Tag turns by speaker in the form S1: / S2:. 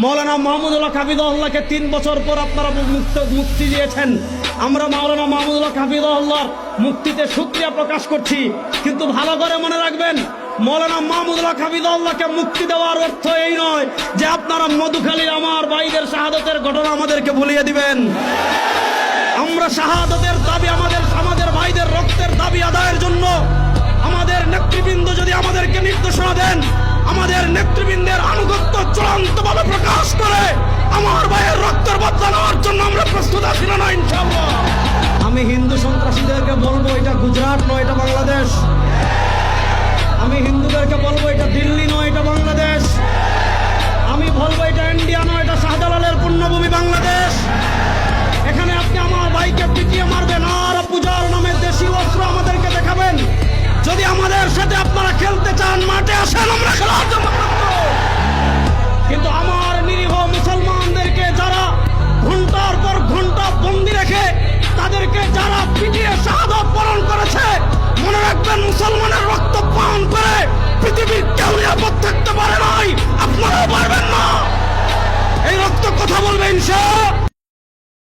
S1: মাওলানা মাহমুদুল্লাহ হাফিজাহুল্লাহকে 3 বছর পর আপনারা মুক্তি দিয়েছেন। আমরা মাওলানা মাহমুদুল্লাহ হাফিজাহুল্লাহর মুক্তিতে শুকরিয়া প্রকাশ করছি। কিন্তু ভালো করে মনে রাখবেন, মাওলানা মাহমুদুল্লাহ হাফিজাহুল্লাহকে মুক্তি দেওয়ার অর্থ এই নয় যে আপনারা মধুখালীর আমার ভাইদের শাহাদতের ঘটনা আমাদেরকে ভুলিয়ে দিবেন। আমরা শাহাদতের দাবি, আমাদের ভাইদের রক্তের দাবি আদায়ের জন্য আমাদের নেতৃবৃন্দ যদি আমাদেরকে নির্দেশনা দেন, আমাদের নেতৃবৃন্দের আনুগত্য চূড়ান্তভাবে প্রকাশ করে আমার ভাইয়ের রক্তের বদলা নেওয়ার জন্য আমরা প্রস্তুত আছি না ইনশাআল্লাহ। আমি হিন্দু সন্ত্রাসীদেরকে বলবো এটা গুজরাট নয়, এটা বাংলাদেশ। আমি হিন্দুদেরকে বলবো এটা দিল্লি নয়, এটা বাংলাদেশ। আমি বলবো এটা ইন্ডিয়া নয়, এটা শাহজালালের পুণ্যভূমি বাংলাদেশ। এখানে আপনি আমার ভাইকে পিটিয়ে মারবেন আর পূজার নামে দেশি অস্ত্র আমাদেরকে দেখাবেন। যদি আমাদের সাথে আপনারা খেলতে চান, মাঠে আসেন, আমরা খেলার জন্য প্রস্তুত। কিন্তু আমার নিরীহ মুসলমানদেরকে যারা ঘন্টার পর ঘন্টা বন্দি রেখে তাদেরকে যারা পিটিয়ে শাহাদত বরণ করেছে, মনে রাখবেন মুসলমানের রক্ত পান করে পৃথিবীর কেউ নিরাপদ থাকতে পারে নাই, আপনারাও পারবেন না। এই রক্ত কথা বলবে ইনশাআল্লাহ।